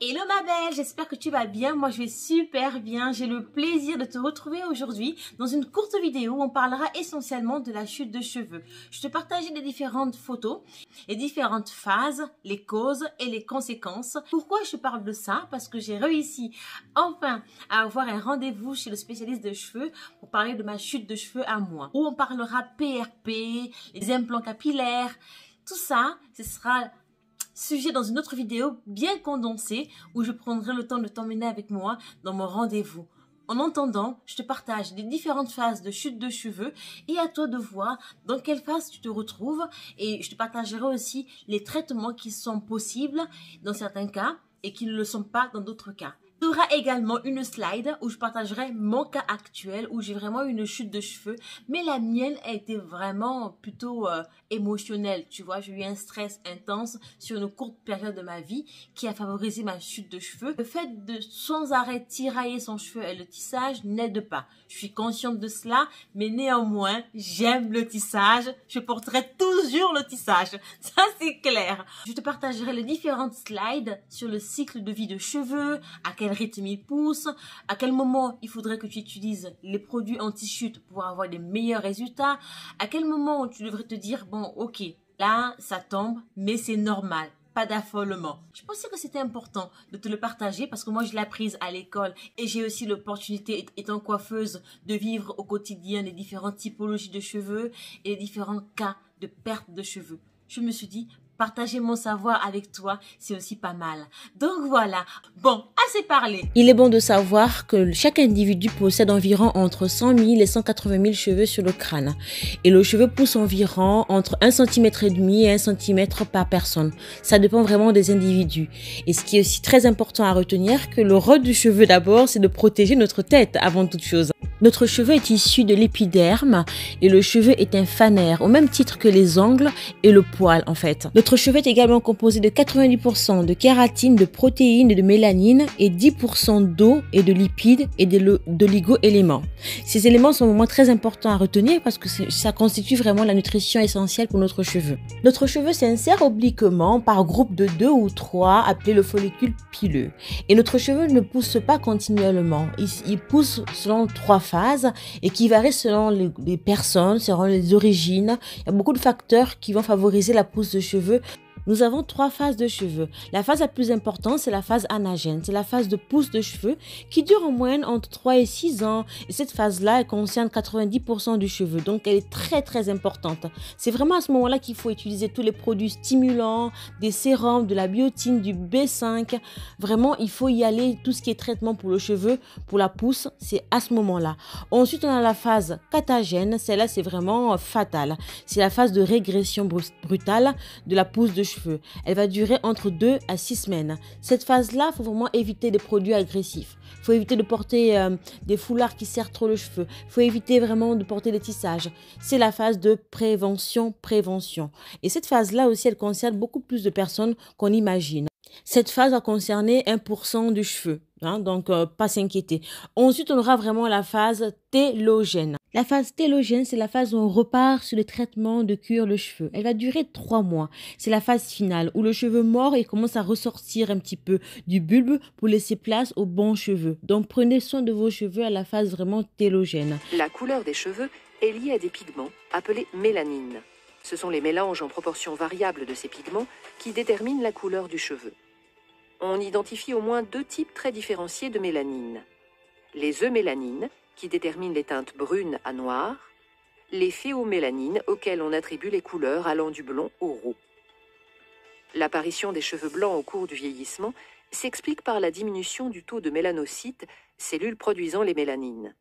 Hello ma belle, j'espère que tu vas bien. Moi je vais super bien. J'ai le plaisir de te retrouver aujourd'hui dans une courte vidéo où on parlera essentiellement de la chute de cheveux. Je te partagerai des différentes photos, les différentes phases, les causes et les conséquences. Pourquoi je parle de ça? Parce que j'ai réussi enfin à avoir un rendez-vous chez le spécialiste de cheveux pour parler de ma chute de cheveux à moi. Où on parlera PRP, les implants capillaires, tout ça, ce sera sujet dans une autre vidéo bien condensée où je prendrai le temps de t'emmener avec moi dans mon rendez-vous. En attendant, je te partage les différentes phases de chute de cheveux et à toi de voir dans quelle phase tu te retrouves, et je te partagerai aussi les traitements qui sont possibles dans certains cas et qui ne le sont pas dans d'autres cas. Il y aura également une slide où je partagerai mon cas actuel où j'ai vraiment une chute de cheveux, mais la mienne a été vraiment plutôt émotionnelle, tu vois. J'ai eu un stress intense sur une courte période de ma vie qui a favorisé ma chute de cheveux. Le fait de sans arrêt tirailler son cheveu et le tissage n'aide pas. Je suis consciente de cela, mais néanmoins, j'aime le tissage. Je porterai toujours le tissage, ça c'est clair. Je te partagerai les différentes slides sur le cycle de vie de cheveux, à quel rythme il pousse, à quel moment il faudrait que tu utilises les produits anti-chute pour avoir des meilleurs résultats, à quel moment tu devrais te dire, bon, ok, là, ça tombe, mais c'est normal. Pas d'affolement. Je pensais que c'était important de te le partager parce que moi, je l'ai apprise à l'école et j'ai aussi l'opportunité, étant coiffeuse, de vivre au quotidien les différentes typologies de cheveux et les différents cas de perte de cheveux. Je me suis dit, partager mon savoir avec toi, c'est aussi pas mal. Donc voilà. Bon, assez parlé. Il est bon de savoir que chaque individu possède environ entre 100 000 et 180 000 cheveux sur le crâne. Et le cheveu pousse environ entre 1,5 cm et 1 cm par personne. Ça dépend vraiment des individus. Et ce qui est aussi très important à retenir, que le rôle du cheveu d'abord, c'est de protéger notre tête avant toute chose. Notre cheveu est issu de l'épiderme et le cheveu est un fanère, au même titre que les ongles et le poil en fait. Notre cheveu est également composé de 90% de kératine, de protéines et de mélanine et 10% d'eau et de lipides et d'oligo-éléments. Ces éléments sont vraiment très importants à retenir parce que ça constitue vraiment la nutrition essentielle pour notre cheveu. Notre cheveu s'insère obliquement par groupe de 2 ou 3 appelé le follicule pileux. Et notre cheveu ne pousse pas continuellement. Il pousse selon 3 phases et qui varient selon les personnes, selon les origines. Il y a beaucoup de facteurs qui vont favoriser la pousse de cheveux. Nous avons 3 phases de cheveux. La phase la plus importante, c'est la phase anagène. C'est la phase de pousse de cheveux qui dure en moyenne entre 3 et 6 ans. Et cette phase-là, elle concerne 90% du cheveu. Donc, elle est très, très importante. C'est vraiment à ce moment-là qu'il faut utiliser tous les produits stimulants, des sérums, de la biotine, du B5. Vraiment, il faut y aller. Tout ce qui est traitement pour le cheveu, pour la pousse, c'est à ce moment-là. Ensuite, on a la phase catagène. Celle-là, c'est vraiment fatal. C'est la phase de régression brutale de la pousse de cheveux. Elle va durer entre 2 à 6 semaines. Cette phase-là, il faut vraiment éviter des produits agressifs. Il faut éviter de porter des foulards qui serrent trop le cheveu. Il faut éviter vraiment de porter des tissages. C'est la phase de prévention. Et cette phase-là aussi, elle concerne beaucoup plus de personnes qu'on imagine. Cette phase va concerner 1% du cheveu. Donc, pas s'inquiéter. Ensuite, on aura vraiment la phase télogène. La phase télogène, c'est la phase où on repart sur le traitement de cuir de cheveux. Elle va durer 3 mois. C'est la phase finale où le cheveu mord et commence à ressortir un petit peu du bulbe pour laisser place aux bons cheveux. Donc, prenez soin de vos cheveux à la phase vraiment télogène. La couleur des cheveux est liée à des pigments appelés mélanines. Ce sont les mélanges en proportion variable de ces pigments qui déterminent la couleur du cheveu. On identifie au moins 2 types très différenciés de mélanine. Les eumélanines, qui déterminent les teintes brunes à noires, les phéomélanines, auxquelles on attribue les couleurs allant du blond au roux. L'apparition des cheveux blancs au cours du vieillissement s'explique par la diminution du taux de mélanocytes, cellules produisant les mélanines.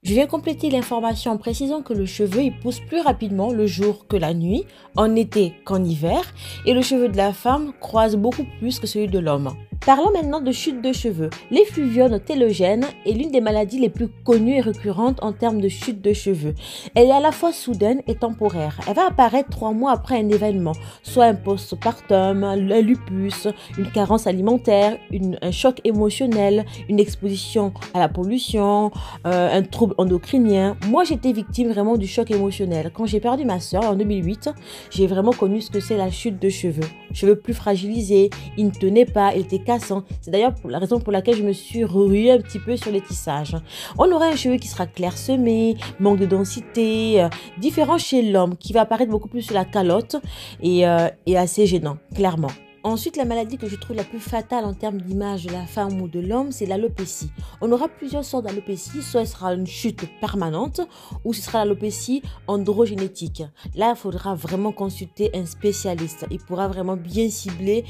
Je viens compléter l'information en précisant que le cheveu il pousse plus rapidement le jour que la nuit, en été qu'en hiver, et le cheveu de la femme croise beaucoup plus que celui de l'homme. Parlons maintenant de chute de cheveux. L'effuvione télogène est l'une des maladies les plus connues et récurrentes en termes de chute de cheveux. Elle est à la fois soudaine et temporaire. Elle va apparaître 3 mois après un événement, soit un postpartum, un lupus, une carence alimentaire, un choc émotionnel, une exposition à la pollution, un trouble endocrinien. Moi, j'étais victime vraiment du choc émotionnel. Quand j'ai perdu ma soeur en 2008, j'ai vraiment connu ce que c'est la chute de cheveux. Cheveux plus fragilisés, ils ne tenaient pas, ils étaient cassant. C'est d'ailleurs la raison pour laquelle je me suis ruée un petit peu sur les tissages. On aura un cheveu qui sera clairsemé, manque de densité, différent chez l'homme, qui va apparaître beaucoup plus sur la calotte et assez gênant, clairement. Ensuite, la maladie que je trouve la plus fatale en termes d'image de la femme ou de l'homme, c'est l'alopécie. On aura plusieurs sortes d'alopécie, soit ce sera une chute permanente ou ce sera l'alopécie androgénétique. Là, il faudra vraiment consulter un spécialiste. Il pourra vraiment bien cibler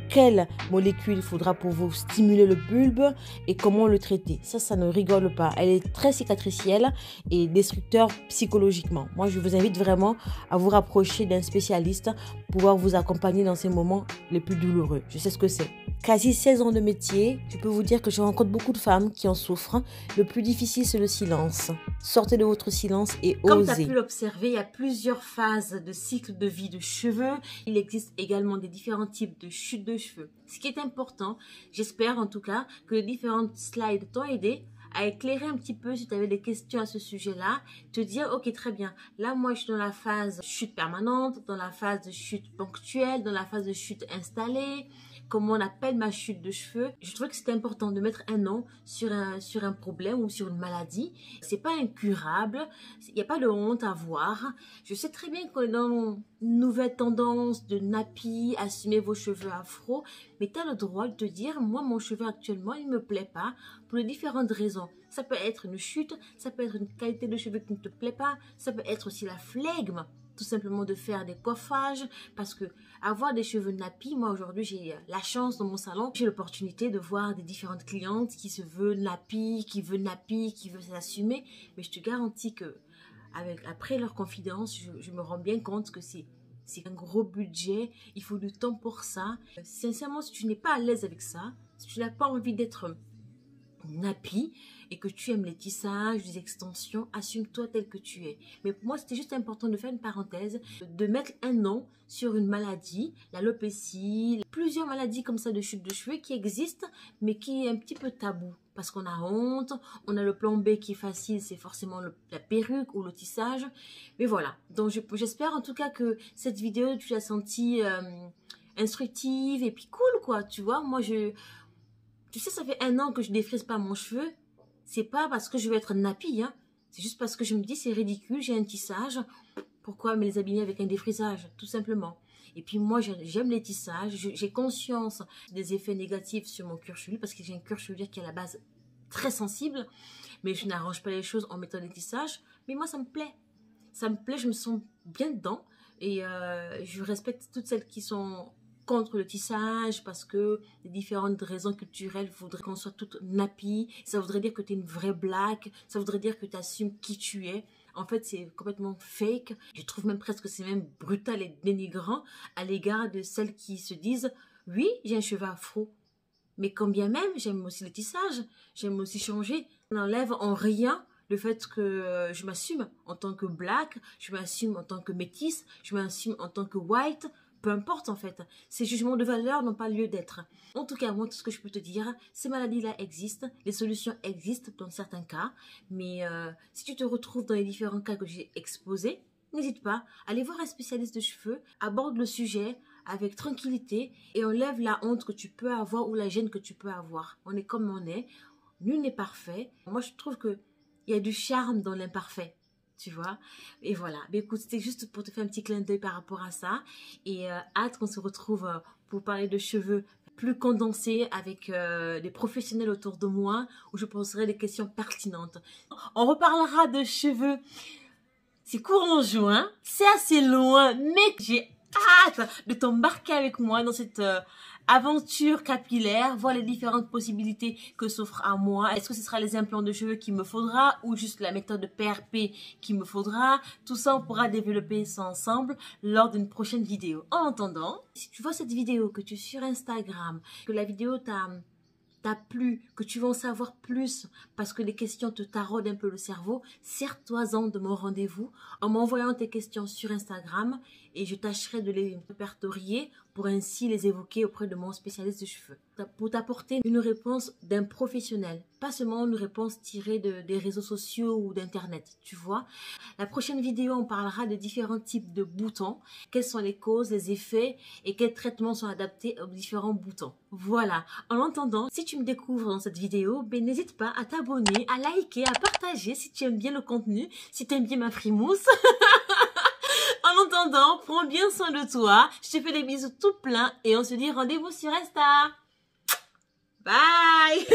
quelle molécule il faudra pour vous stimuler le bulbe et comment le traiter. Ça ne rigole pas. Elle est très cicatricielle et destructeur psychologiquement. Moi, je vous invite vraiment à vous rapprocher d'un spécialiste pour pouvoir vous accompagner dans ces moments les plus douloureux. Je sais ce que c'est. Quasi 16 ans de métier, je peux vous dire que je rencontre beaucoup de femmes qui en souffrent. Le plus difficile, c'est le silence. Sortez de votre silence et osez. Comme tu as pu l'observer, il y a plusieurs phases de cycle de vie de cheveux. Il existe également des différents types de chutes de cheveux. Ce qui est important, j'espère en tout cas, que les différentes slides t'ont aidé à éclairer un petit peu si tu avais des questions à ce sujet-là, te dire ok très bien, là moi je suis dans la phase chute permanente, dans la phase de chute ponctuelle, dans la phase de chute installée, comment on appelle ma chute de cheveux. Je trouvais que c'était important de mettre un nom sur un problème ou sur une maladie. C'est pas incurable, il n'y a pas de honte à avoir. Je sais très bien qu'on est dans une nouvelle tendance de nappy, assumer vos cheveux afro, mais tu as le droit de te dire, moi mon cheveu actuellement il me plaît pas pour les différentes raisons. Ça peut être une chute, ça peut être une qualité de cheveux qui ne te plaît pas, ça peut être aussi la flegme, tout simplement de faire des coiffages, parce que avoir des cheveux nappy, moi aujourd'hui j'ai la chance dans mon salon, j'ai l'opportunité de voir des différentes clientes qui se veulent nappy, qui veulent s'assumer, mais je te garantis que après leur confidence, je me rends bien compte que c'est un gros budget, il faut du temps pour ça. Sincèrement, si tu n'es pas à l'aise avec ça, si tu n'as pas envie d'être nappy et que tu aimes les tissages, les extensions, assume-toi tel que tu es. Mais pour moi, c'était juste important de faire une parenthèse, de mettre un nom sur une maladie, l'alopécie, plusieurs maladies comme ça de chute de cheveux qui existent, mais qui est un petit peu tabou. Parce qu'on a honte, on a le plan B qui est facile, c'est forcément la perruque ou le tissage. Mais voilà, donc j'espère en tout cas que cette vidéo, tu l'as sentie instructive et puis cool quoi, tu vois. Moi, tu sais, ça fait 1 an que je défrise pas mon cheveu. C'est pas parce que je veux être nappy, hein. C'est juste parce que je me dis c'est ridicule, j'ai un tissage. Pourquoi me les abîmer avec un défrisage, tout simplement. Et puis moi, j'aime les tissages. J'ai conscience des effets négatifs sur mon cuir chevelu parce que j'ai un cuir chevelu qui est à la base très sensible. Mais je n'arrange pas les choses en mettant des tissages. Mais moi, ça me plaît. Ça me plaît, je me sens bien dedans. Et je respecte toutes celles qui sont contre le tissage parce que les différentes raisons culturelles voudraient qu'on soit toutes nappy. Ça voudrait dire que tu es une vraie black. Ça voudrait dire que tu assumes qui tu es. En fait, c'est complètement fake. Je trouve même presque que c'est même brutal et dénigrant à l'égard de celles qui se disent « Oui, j'ai un cheveu afro, mais quand bien même, j'aime aussi le tissage, j'aime aussi changer. » On n'enlève en rien le fait que je m'assume en tant que black, je m'assume en tant que métisse, je m'assume en tant que white. Peu importe en fait, ces jugements de valeur n'ont pas lieu d'être. En tout cas, moi, tout ce que je peux te dire, ces maladies-là existent, les solutions existent dans certains cas, mais si tu te retrouves dans les différents cas que j'ai exposés, n'hésite pas, allez voir un spécialiste de cheveux, aborde le sujet avec tranquillité et enlève la honte que tu peux avoir ou la gêne que tu peux avoir. On est comme on est, nul n'est parfait. Moi, je trouve qu'il y a du charme dans l'imparfait. Tu vois, et voilà. Mais écoute, c'était juste pour te faire un petit clin d'œil par rapport à ça. Et hâte qu'on se retrouve pour parler de cheveux plus condensés avec des professionnels autour de moi où je poserai des questions pertinentes. On reparlera de cheveux. C'est courant juin, c'est assez loin, mais j'ai hâte de t'embarquer avec moi dans cette aventure capillaire, voir les différentes possibilités que s'offrent à moi. Est-ce que ce sera les implants de cheveux qu'il me faudra ou juste la méthode de PRP qu'il me faudra? Tout ça, on pourra développer ça ensemble lors d'une prochaine vidéo. En attendant, si tu vois cette vidéo, que tu es sur Instagram, que la vidéo t'a plu, que tu veux en savoir plus parce que les questions te taraudent un peu le cerveau, sers-toi-en de mon rendez-vous en m'envoyant tes questions sur Instagram et je tâcherai de les répertorier pour ainsi les évoquer auprès de mon spécialiste de cheveux. Pour t'apporter une réponse d'un professionnel, pas seulement une réponse tirée des réseaux sociaux ou d'internet, tu vois. La prochaine vidéo, on parlera de différents types de boutons, quelles sont les causes, les effets et quels traitements sont adaptés aux différents boutons. Voilà. En attendant, si tu me découvres dans cette vidéo, ben n'hésite pas à t'abonner, à liker, à partager si tu aimes bien le contenu, si tu aimes bien ma frimousse. En attendant, prends bien soin de toi. Je te fais des bisous tout plein et on se dit rendez-vous sur Insta. Bye.